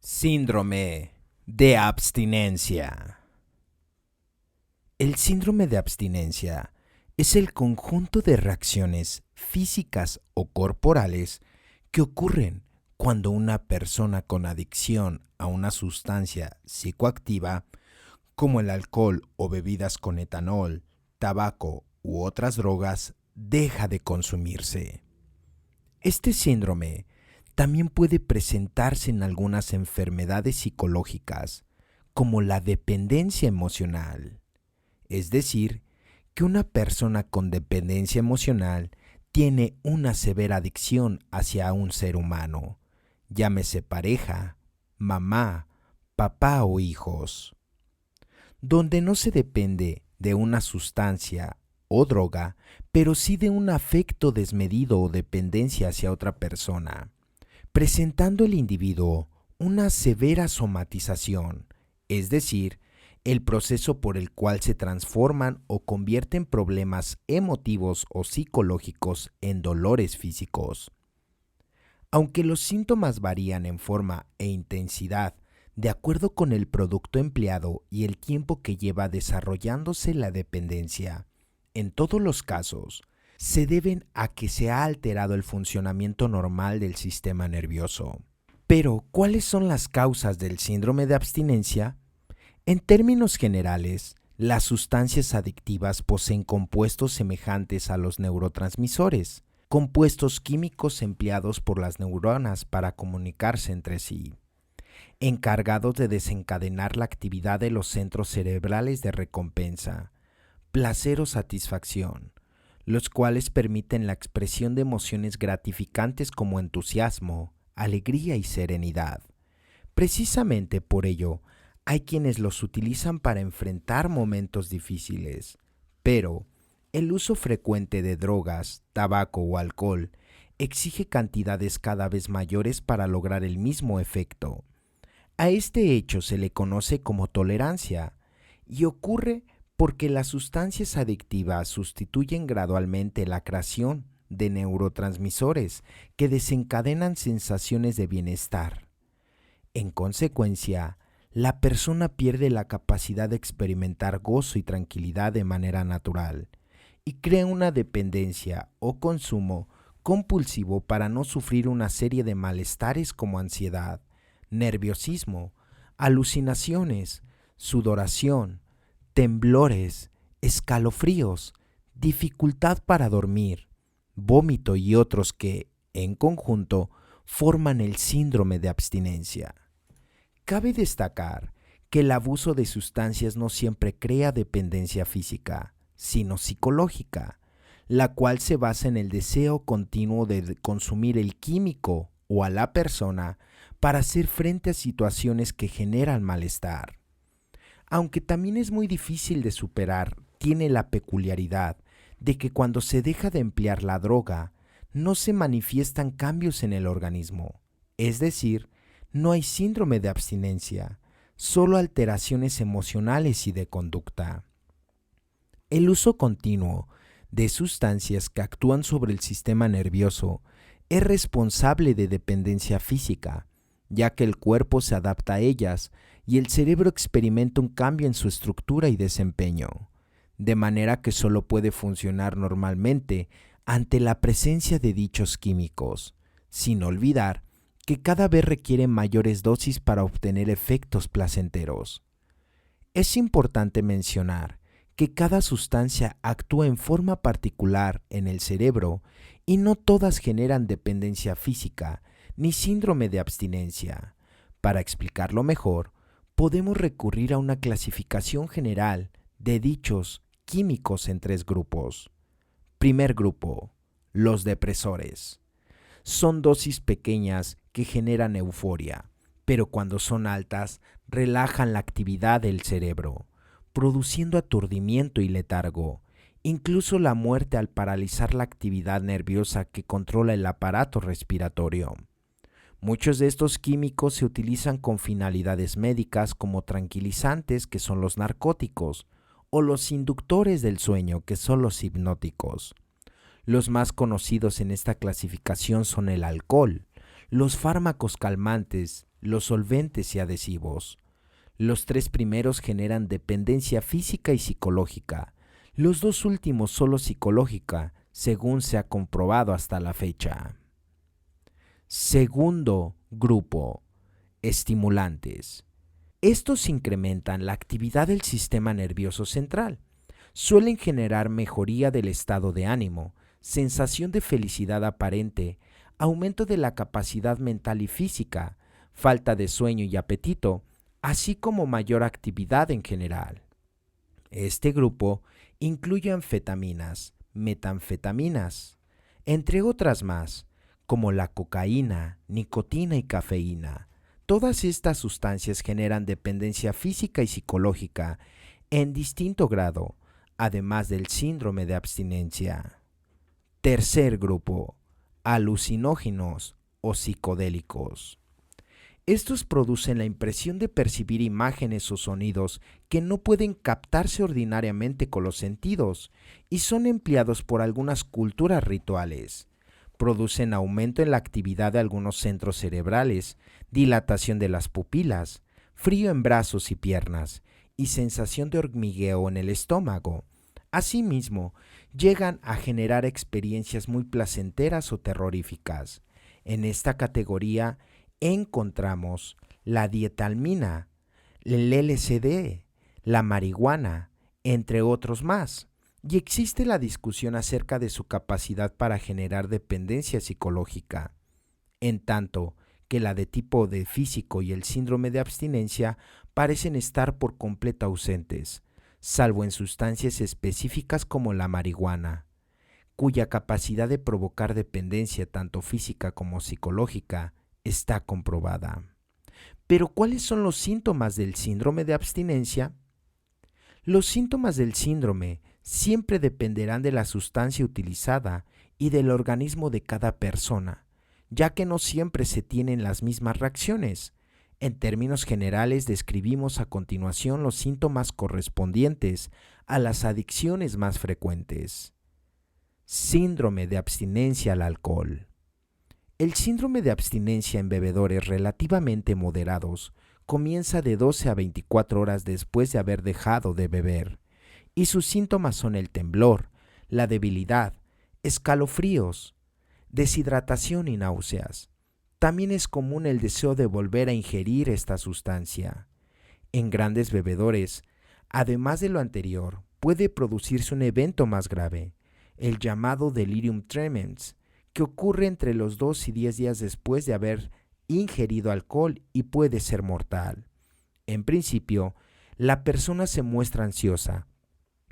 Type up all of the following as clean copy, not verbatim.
Síndrome de abstinencia. El síndrome de abstinencia es el conjunto de reacciones físicas o corporales que ocurren cuando una persona con adicción a una sustancia psicoactiva, como el alcohol o bebidas con etanol, tabaco u otras drogas, deja de consumirse. Este síndrome también puede presentarse en algunas enfermedades psicológicas, como la dependencia emocional. Es decir, que una persona con dependencia emocional tiene una severa adicción hacia un ser humano, llámese pareja, mamá, papá o hijos, donde no se depende de una sustancia o droga, pero sí de un afecto desmedido o dependencia hacia otra persona, presentando el individuo una severa somatización, es decir, el proceso por el cual se transforman o convierten problemas emotivos o psicológicos en dolores físicos. Aunque los síntomas varían en forma e intensidad de acuerdo con el producto empleado y el tiempo que lleva desarrollándose la dependencia, en todos los casos, se deben a que se ha alterado el funcionamiento normal del sistema nervioso. Pero, ¿cuáles son las causas del síndrome de abstinencia? En términos generales, las sustancias adictivas poseen compuestos semejantes a los neurotransmisores, compuestos químicos empleados por las neuronas para comunicarse entre sí, encargados de desencadenar la actividad de los centros cerebrales de recompensa, placer o satisfacción, los cuales permiten la expresión de emociones gratificantes como entusiasmo, alegría y serenidad. Precisamente por ello, hay quienes los utilizan para enfrentar momentos difíciles, pero el uso frecuente de drogas, tabaco o alcohol exige cantidades cada vez mayores para lograr el mismo efecto. A este hecho se le conoce como tolerancia y ocurre porque las sustancias adictivas sustituyen gradualmente la creación de neurotransmisores que desencadenan sensaciones de bienestar. En consecuencia, la persona pierde la capacidad de experimentar gozo y tranquilidad de manera natural y crea una dependencia o consumo compulsivo para no sufrir una serie de malestares como ansiedad, nerviosismo, alucinaciones, sudoración, temblores, escalofríos, dificultad para dormir, vómito y otros que, en conjunto, forman el síndrome de abstinencia. Cabe destacar que el abuso de sustancias no siempre crea dependencia física, sino psicológica, la cual se basa en el deseo continuo de consumir el químico o a la persona para hacer frente a situaciones que generan malestar. Aunque también es muy difícil de superar, tiene la peculiaridad de que cuando se deja de emplear la droga, no se manifiestan cambios en el organismo, es decir, no hay síndrome de abstinencia, solo alteraciones emocionales y de conducta. El uso continuo de sustancias que actúan sobre el sistema nervioso es responsable de dependencia física, ya que el cuerpo se adapta a ellas y el cerebro experimenta un cambio en su estructura y desempeño, de manera que solo puede funcionar normalmente ante la presencia de dichos químicos, sin olvidar que cada vez requiere mayores dosis para obtener efectos placenteros. Es importante mencionar que cada sustancia actúa en forma particular en el cerebro y no todas generan dependencia física ni síndrome de abstinencia. Para explicarlo mejor, podemos recurrir a una clasificación general de dichos químicos en 3 grupos. Primer grupo, los depresores. Son dosis pequeñas que generan euforia, pero cuando son altas, relajan la actividad del cerebro, produciendo aturdimiento y letargo, incluso la muerte al paralizar la actividad nerviosa que controla el aparato respiratorio. Muchos de estos químicos se utilizan con finalidades médicas como tranquilizantes, que son los narcóticos, o los inductores del sueño, que son los hipnóticos. Los más conocidos en esta clasificación son el alcohol, los fármacos calmantes los solventes y adhesivos. Los 3 primeros generan dependencia física y psicológica, los 2 últimos solo psicológica, según se ha comprobado hasta la fecha. Segundo grupo, estimulantes. Estos incrementan la actividad del sistema nervioso central. Suelen generar mejoría del estado de ánimo, sensación de felicidad aparente, aumento de la capacidad mental y física, falta de sueño y apetito, así como mayor actividad en general. Este grupo incluye anfetaminas, metanfetaminas, entre otras más, como la cocaína, nicotina y cafeína. Todas estas sustancias generan dependencia física y psicológica en distinto grado, además del síndrome de abstinencia. Tercer grupo, alucinógenos o psicodélicos. Estos producen la impresión de percibir imágenes o sonidos que no pueden captarse ordinariamente con los sentidos y son empleados por algunas culturas rituales. Producen aumento en la actividad de algunos centros cerebrales, dilatación de las pupilas, frío en brazos y piernas y sensación de hormigueo en el estómago. Asimismo, llegan a generar experiencias muy placenteras o terroríficas. En esta categoría encontramos la dietalmina, el LSD, la marihuana, entre otros más. Y existe la discusión acerca de su capacidad para generar dependencia psicológica, en tanto que la de tipo de físico y el síndrome de abstinencia parecen estar por completo ausentes, salvo en sustancias específicas como la marihuana, cuya capacidad de provocar dependencia tanto física como psicológica está comprobada. Pero, ¿cuáles son los síntomas del síndrome de abstinencia? Los síntomas del síndrome siempre dependerán de la sustancia utilizada y del organismo de cada persona, ya que no siempre se tienen las mismas reacciones. En términos generales, describimos a continuación los síntomas correspondientes a las adicciones más frecuentes. Síndrome de abstinencia al alcohol. El síndrome de abstinencia en bebedores relativamente moderados comienza de 12 a 24 horas después de haber dejado de beber, y sus síntomas son el temblor, la debilidad, escalofríos, deshidratación y náuseas. También es común el deseo de volver a ingerir esta sustancia. En grandes bebedores, además de lo anterior, puede producirse un evento más grave, el llamado delirium tremens, que ocurre entre los 2 y 10 días después de haber ingerido alcohol y puede ser mortal. En principio, la persona se muestra ansiosa,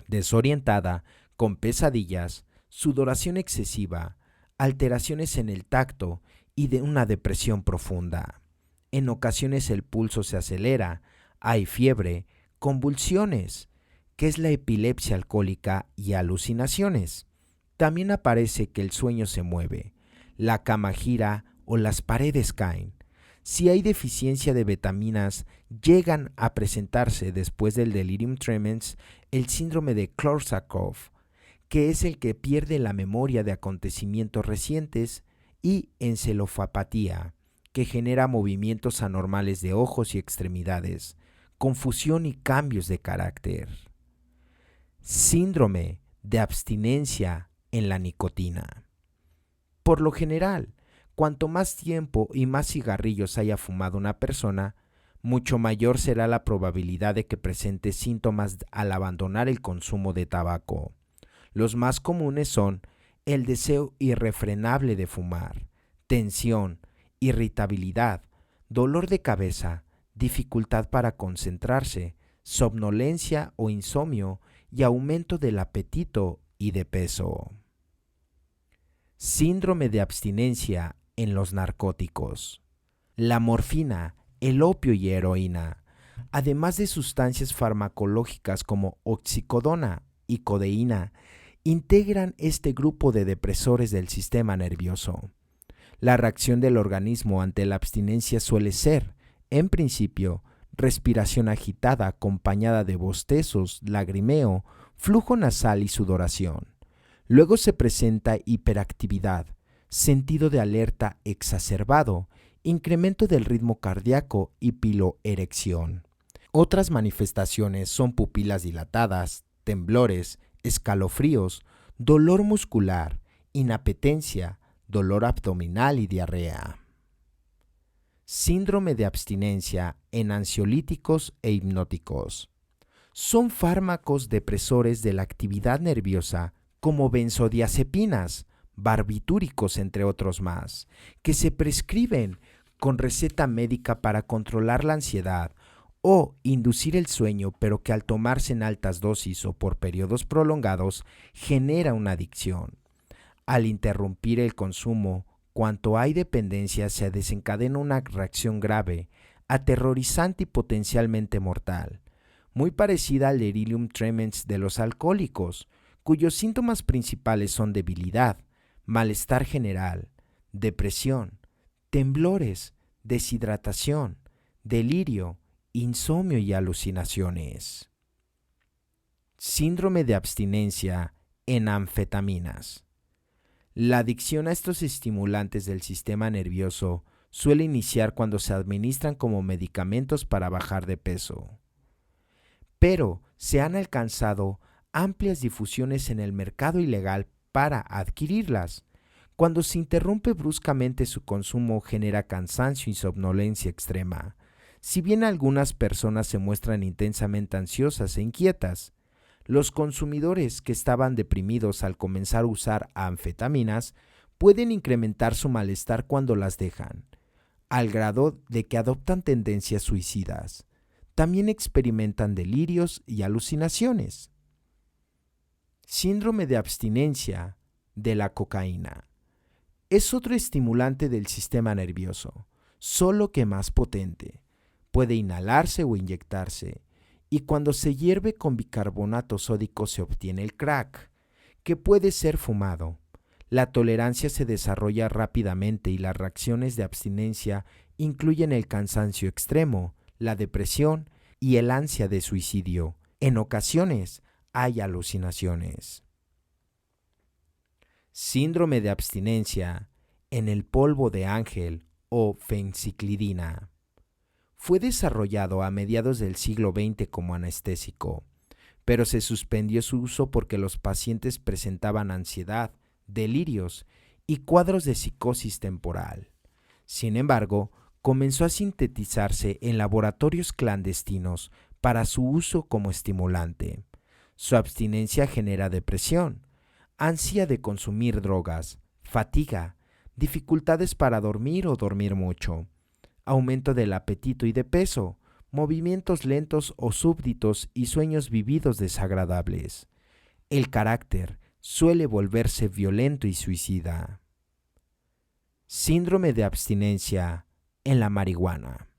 desorientada, con pesadillas, sudoración excesiva, alteraciones en el tacto y de una depresión profunda. En ocasiones el pulso se acelera, hay fiebre, convulsiones, que es la epilepsia alcohólica, y alucinaciones. También aparece que el sueño se mueve, la cama gira o las paredes caen. Si hay deficiencia de vitaminas, llegan a presentarse después del delirium tremens el síndrome de Korsakoff, que es el que pierde la memoria de acontecimientos recientes, y encefalopatía, que genera movimientos anormales de ojos y extremidades, confusión y cambios de carácter. Síndrome de abstinencia en la nicotina. Por lo general, cuanto más tiempo y más cigarrillos haya fumado una persona, mucho mayor será la probabilidad de que presente síntomas al abandonar el consumo de tabaco. Los más comunes son el deseo irrefrenable de fumar, tensión, irritabilidad, dolor de cabeza, dificultad para concentrarse, somnolencia o insomnio y aumento del apetito y de peso. Síndrome de abstinencia en los narcóticos. La morfina, el opio y heroína, además de sustancias farmacológicas como oxicodona y codeína, integran este grupo de depresores del sistema nervioso. La reacción del organismo ante la abstinencia suele ser, en principio, respiración agitada acompañada de bostezos, lagrimeo, flujo nasal y sudoración. Luego se presenta hiperactividad, sentido de alerta exacerbado incremento del ritmo cardíaco y piloerección. Otras manifestaciones son pupilas dilatadas, temblores, escalofríos, dolor muscular, inapetencia, dolor abdominal y diarrea. Síndrome de abstinencia en ansiolíticos e hipnóticos. Son fármacos depresores de la actividad nerviosa como benzodiazepinas, barbitúricos entre otros más, que se prescriben con receta médica para controlar la ansiedad o inducir el sueño, pero que al tomarse en altas dosis o por periodos prolongados genera una adicción. Al interrumpir el consumo, cuanto hay dependencia, se desencadena una reacción grave, aterrorizante y potencialmente mortal, muy parecida al delirium tremens de los alcohólicos, cuyos síntomas principales son debilidad, malestar general, depresión, temblores, deshidratación, delirio, insomnio y alucinaciones. Síndrome de abstinencia en anfetaminas. La adicción a estos estimulantes del sistema nervioso suele iniciar cuando se administran como medicamentos para bajar de peso. Pero se han alcanzado amplias difusiones en el mercado ilegal para adquirirlas. Cuando se interrumpe bruscamente su consumo genera cansancio y somnolencia extrema. Si bien algunas personas se muestran intensamente ansiosas e inquietas, los consumidores que estaban deprimidos al comenzar a usar anfetaminas pueden incrementar su malestar cuando las dejan, al grado de que adoptan tendencias suicidas. También experimentan delirios y alucinaciones. Síndrome de abstinencia de la cocaína. Es otro estimulante del sistema nervioso, solo que más potente. Puede inhalarse o inyectarse, y cuando se hierve con bicarbonato sódico se obtiene el crack, que puede ser fumado. La tolerancia se desarrolla rápidamente y las reacciones de abstinencia incluyen el cansancio extremo, la depresión y el ansia de suicidio. En ocasiones hay alucinaciones. Síndrome de abstinencia en el polvo de ángel o fenciclidina. Fue desarrollado a mediados del siglo XX como anestésico, pero se suspendió su uso porque los pacientes presentaban ansiedad, delirios y cuadros de psicosis temporal. Sin embargo, comenzó a sintetizarse en laboratorios clandestinos para su uso como estimulante. Su abstinencia genera depresión, ansia de consumir drogas, fatiga, dificultades para dormir o dormir mucho, aumento del apetito y de peso, movimientos lentos o súbditos y sueños vividos desagradables. El carácter suele volverse violento y suicida. Síndrome de abstinencia en la marihuana.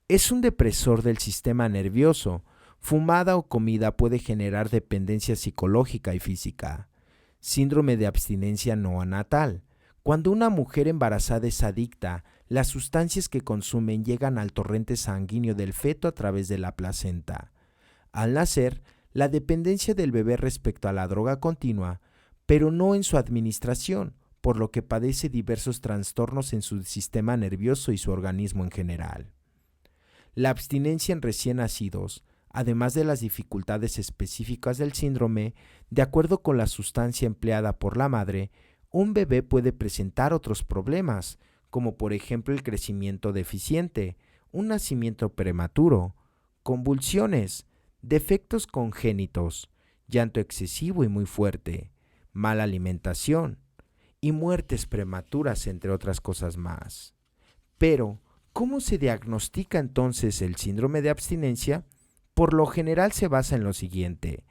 Es un depresor del sistema nervioso. Fumada o comida puede generar dependencia psicológica y física. Síndrome de abstinencia neonatal. Cuando una mujer embarazada es adicta, las sustancias que consumen llegan al torrente sanguíneo del feto a través de la placenta. Al nacer, la dependencia del bebé respecto a la droga continúa, pero no en su administración, por lo que padece diversos trastornos en su sistema nervioso y su organismo en general. La abstinencia en recién nacidos, además de las dificultades específicas del síndrome, de acuerdo con la sustancia empleada por la madre, un bebé puede presentar otros problemas, como por ejemplo el crecimiento deficiente, un nacimiento prematuro, convulsiones, defectos congénitos, llanto excesivo y muy fuerte, mala alimentación y muertes prematuras, entre otras cosas más. Pero, ¿cómo se diagnostica entonces el síndrome de abstinencia? Por lo general se basa en lo siguiente: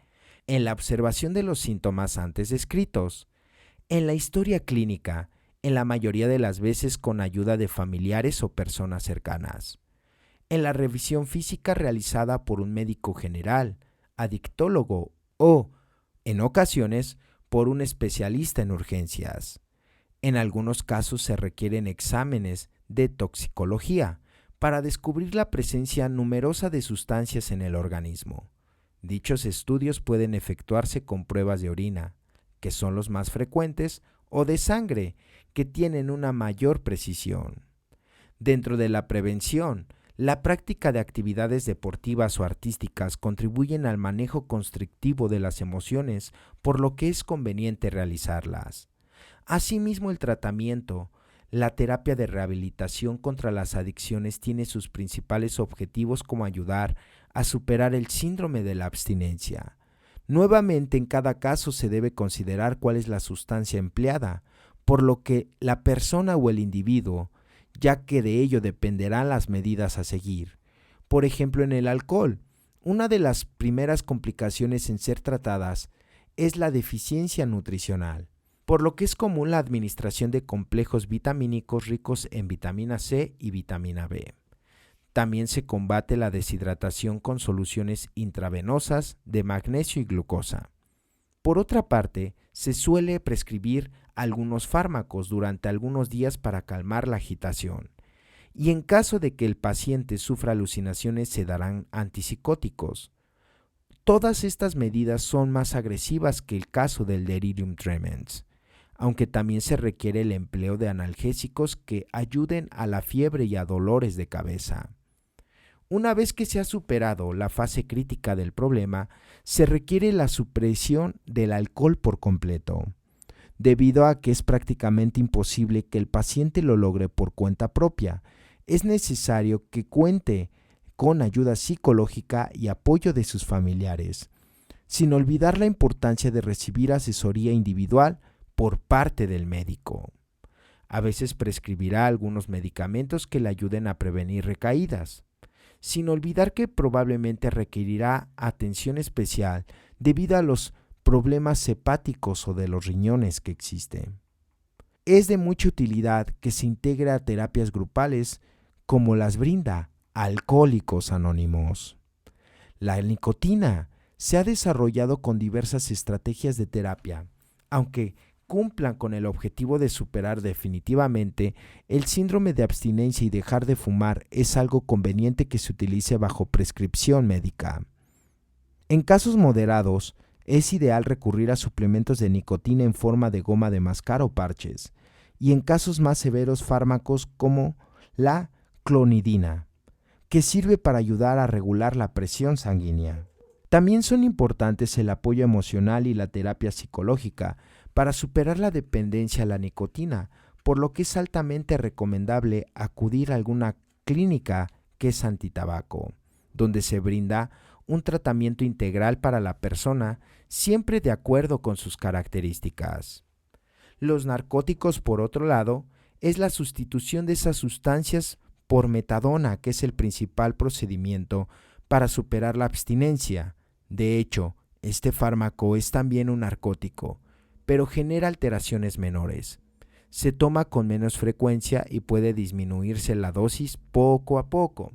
en la observación de los síntomas antes descritos, en la historia clínica, en la mayoría de las veces con ayuda de familiares o personas cercanas, en la revisión física realizada por un médico general, adictólogo o, en ocasiones, por un especialista en urgencias. En algunos casos se requieren exámenes de toxicología para descubrir la presencia numerosa de sustancias en el organismo. Dichos estudios pueden efectuarse con pruebas de orina, que son los más frecuentes, o de sangre, que tienen una mayor precisión. Dentro de la prevención, la práctica de actividades deportivas o artísticas contribuyen al manejo constructivo de las emociones, por lo que es conveniente realizarlas. Asimismo, el tratamiento, la terapia de rehabilitación contra las adicciones tiene sus principales objetivos como ayudar a superar el síndrome de la abstinencia. Nuevamente, en cada caso se debe considerar cuál es la sustancia empleada, por lo que la persona o el individuo, ya que de ello dependerán las medidas a seguir. Por ejemplo, en el alcohol, una de las primeras complicaciones en ser tratadas es la deficiencia nutricional, por lo que es común la administración de complejos vitamínicos ricos en vitamina C y vitamina B. También se combate la deshidratación con soluciones intravenosas de magnesio y glucosa. Por otra parte, se suele prescribir algunos fármacos durante algunos días para calmar la agitación. Y en caso de que el paciente sufra alucinaciones, se darán antipsicóticos. Todas estas medidas son más agresivas que el caso del delirium tremens, aunque también se requiere el empleo de analgésicos que ayuden a la fiebre y a dolores de cabeza. Una vez que se ha superado la fase crítica del problema, se requiere la supresión del alcohol por completo, debido a que es prácticamente imposible que el paciente lo logre por cuenta propia. Es necesario que cuente con ayuda psicológica y apoyo de sus familiares, sin olvidar la importancia de recibir asesoría individual por parte del médico. A veces prescribirá algunos medicamentos que le ayuden a prevenir recaídas, sin olvidar que probablemente requerirá atención especial debido a los problemas hepáticos o de los riñones que existen. Es de mucha utilidad que se integre a terapias grupales como las brinda Alcohólicos Anónimos. La nicotina se ha desarrollado con diversas estrategias de terapia, aunque cumplan con el objetivo de superar definitivamente el síndrome de abstinencia y dejar de fumar. Es algo conveniente que se utilice bajo prescripción médica. En casos moderados, es ideal recurrir a suplementos de nicotina en forma de goma de mascar o parches, y en casos más severos fármacos como la clonidina, que sirve para ayudar a regular la presión sanguínea. También son importantes el apoyo emocional y la terapia psicológica para superar la dependencia a la nicotina, por lo que es altamente recomendable acudir a alguna clínica que es antitabaco, donde se brinda un tratamiento integral para la persona, siempre de acuerdo con sus características. Los narcóticos, por otro lado, es la sustitución de esas sustancias por metadona, que es el principal procedimiento para superar la abstinencia. De hecho, este fármaco es también un narcótico, pero genera alteraciones menores. Se toma con menos frecuencia y puede disminuirse la dosis poco a poco.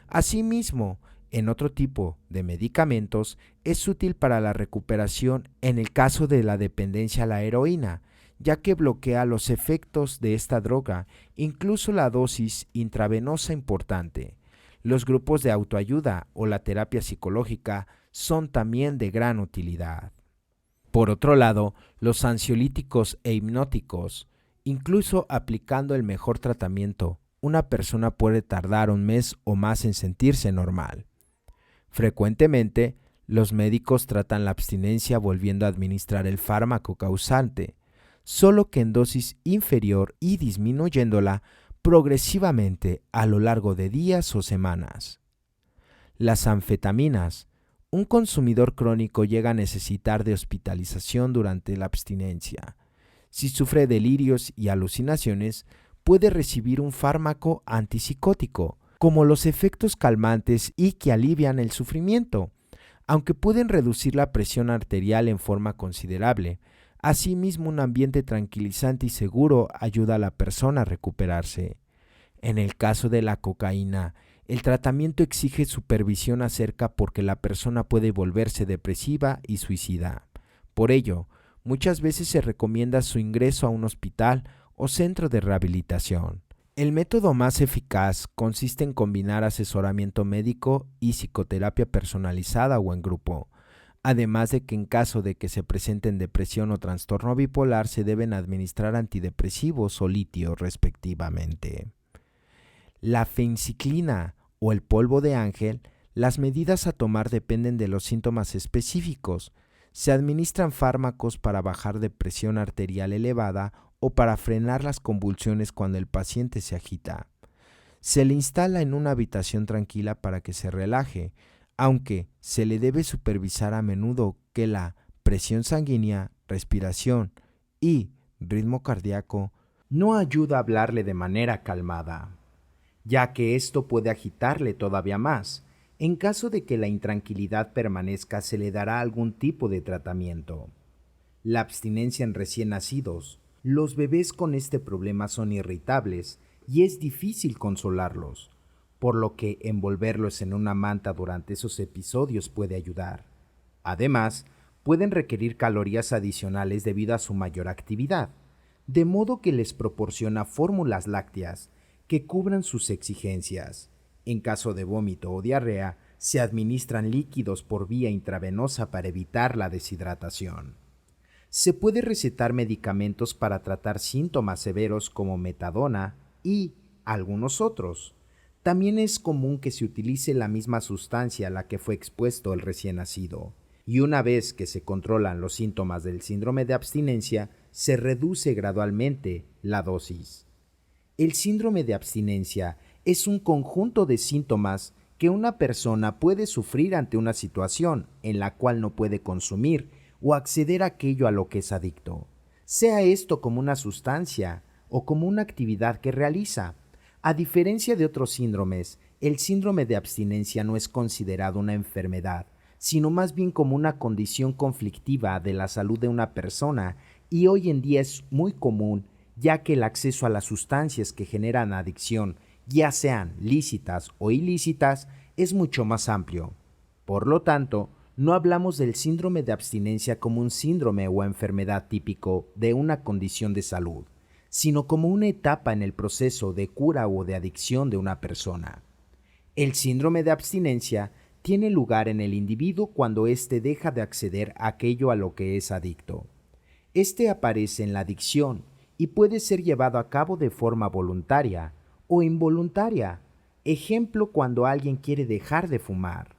Asimismo, en otro tipo de medicamentos es útil para la recuperación en el caso de la dependencia a la heroína, ya que bloquea los efectos de esta droga, incluso la dosis intravenosa importante. Los grupos de autoayuda o la terapia psicológica son también de gran utilidad. Por otro lado, los ansiolíticos e hipnóticos, incluso aplicando el mejor tratamiento, una persona puede tardar un mes o más en sentirse normal. Frecuentemente, los médicos tratan la abstinencia volviendo a administrar el fármaco causante, solo que en dosis inferior y disminuyéndola progresivamente a lo largo de días o semanas. Las anfetaminas. Un consumidor crónico llega a necesitar de hospitalización durante la abstinencia. Si sufre delirios y alucinaciones, puede recibir un fármaco antipsicótico, como los efectos calmantes y que alivian el sufrimiento, aunque pueden reducir la presión arterial en forma considerable. Asimismo, un ambiente tranquilizante y seguro ayuda a la persona a recuperarse. En el caso de la cocaína, el tratamiento exige supervisión acerca porque la persona puede volverse depresiva y suicida. Por ello, muchas veces se recomienda su ingreso a un hospital o centro de rehabilitación. El método más eficaz consiste en combinar asesoramiento médico y psicoterapia personalizada o en grupo, además de que en caso de que se presenten depresión o trastorno bipolar se deben administrar antidepresivos o litio respectivamente. la fenciclina o el polvo de ángel, las medidas a tomar dependen de los síntomas específicos. Se administran fármacos para bajar de presión arterial elevada o para frenar las convulsiones cuando el paciente se agita. Se le instala en una habitación tranquila para que se relaje, aunque se le debe supervisar a menudo que la presión sanguínea, respiración y ritmo cardíaco no ayuda a hablarle de manera calmada, ya que esto puede agitarle todavía más. En caso de que la intranquilidad permanezca, se le dará algún tipo de tratamiento. La abstinencia en recién nacidos. Los bebés con este problema son irritables y es difícil consolarlos, por lo que envolverlos en una manta durante esos episodios puede ayudar. Además, pueden requerir calorías adicionales debido a su mayor actividad, de modo que les proporciona fórmulas lácteas que cubran sus exigencias. En caso de vómito o diarrea, se administran líquidos por vía intravenosa para evitar la deshidratación. Se puede recetar medicamentos para tratar síntomas severos como metadona y algunos otros. También es común que se utilice la misma sustancia a la que fue expuesto el recién nacido, y una vez que se controlan los síntomas del síndrome de abstinencia, se reduce gradualmente la dosis. El síndrome de abstinencia es un conjunto de síntomas que una persona puede sufrir ante una situación en la cual no puede consumir o acceder a aquello a lo que es adicto, sea esto como una sustancia o como una actividad que realiza. A diferencia de otros síndromes, el síndrome de abstinencia no es considerado una enfermedad, sino más bien como una condición conflictiva de la salud de una persona, y hoy en día es muy común, ya que el acceso a las sustancias que generan adicción, ya sean lícitas o ilícitas, es mucho más amplio. Por lo tanto, no hablamos del síndrome de abstinencia como un síndrome o enfermedad típico de una condición de salud, sino como una etapa en el proceso de cura o de adicción de una persona. El síndrome de abstinencia tiene lugar en el individuo cuando éste deja de acceder a aquello a lo que es adicto. Este aparece en la adicción y puede ser llevado a cabo de forma voluntaria o involuntaria. Ejemplo, cuando alguien quiere dejar de fumar.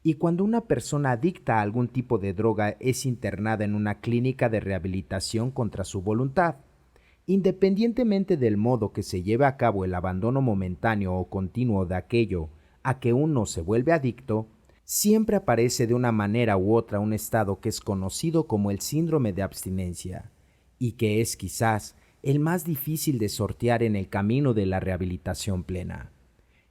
Y cuando una persona adicta a algún tipo de droga es internada en una clínica de rehabilitación contra su voluntad. Independientemente del modo que se lleve a cabo el abandono momentáneo o continuo de aquello a que uno se vuelve adicto, siempre aparece de una manera u otra un estado que es conocido como el síndrome de abstinencia, y que es quizás el más difícil de sortear en el camino de la rehabilitación plena.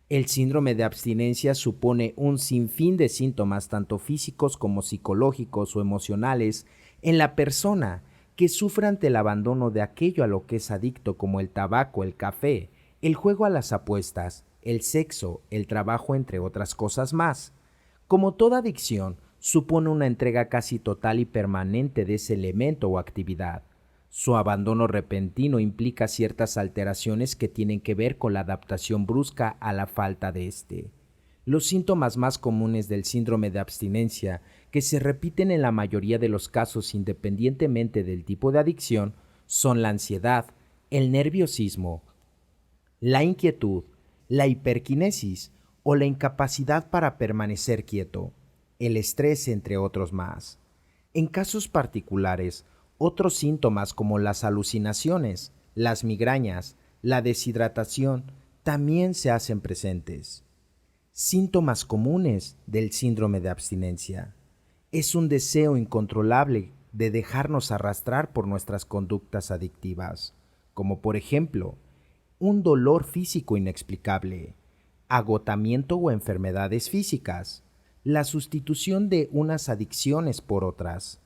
El síndrome de abstinencia supone un sinfín de síntomas tanto físicos como psicológicos o emocionales en la persona que sufre ante el abandono de aquello a lo que es adicto, como el tabaco, el café, el juego a las apuestas, el sexo, el trabajo, entre otras cosas más. Como toda adicción, supone una entrega casi total y permanente de ese elemento o actividad. Su abandono repentino implica ciertas alteraciones que tienen que ver con la adaptación brusca a la falta de éste. Los síntomas más comunes del síndrome de abstinencia, que se repiten en la mayoría de los casos independientemente del tipo de adicción, son la ansiedad, el nerviosismo, la inquietud, la hiperquinesis o la incapacidad para permanecer quieto, el estrés, entre otros más. En casos particulares, otros síntomas como las alucinaciones, las migrañas, la deshidratación también se hacen presentes. Síntomas comunes del síndrome de abstinencia. Es un deseo incontrolable de dejarnos arrastrar por nuestras conductas adictivas, como por ejemplo, un dolor físico inexplicable, agotamiento o enfermedades físicas, la sustitución de unas adicciones por otras,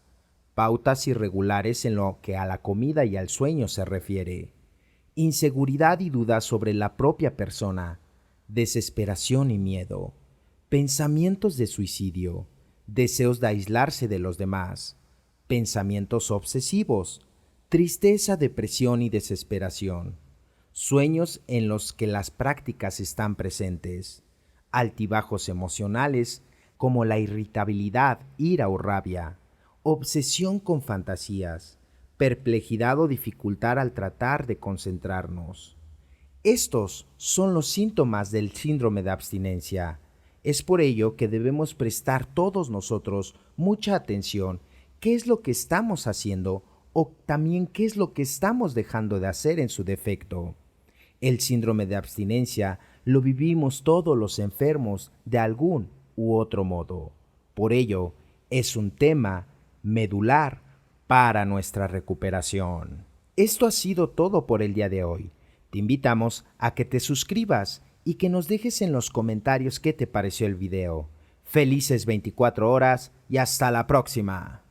pautas irregulares en lo que a la comida y al sueño se refiere, inseguridad y dudas sobre la propia persona, desesperación y miedo, pensamientos de suicidio, deseos de aislarse de los demás, pensamientos obsesivos, tristeza, depresión y desesperación, sueños en los que las prácticas están presentes, altibajos emocionales como la irritabilidad, ira o rabia, obsesión con fantasías, perplejidad o dificultad al tratar de concentrarnos. Estos son los síntomas del síndrome de abstinencia. Es por ello que debemos prestar todos nosotros mucha atención qué es lo que estamos haciendo o también qué es lo que estamos dejando de hacer en su defecto. El síndrome de abstinencia lo vivimos todos los enfermos de algún u otro modo. Por ello, es un tema medular para nuestra recuperación. Esto ha sido todo por el día de hoy. Te invitamos a que te suscribas y que nos dejes en los comentarios qué te pareció el video. Felices 24 horas y hasta la próxima.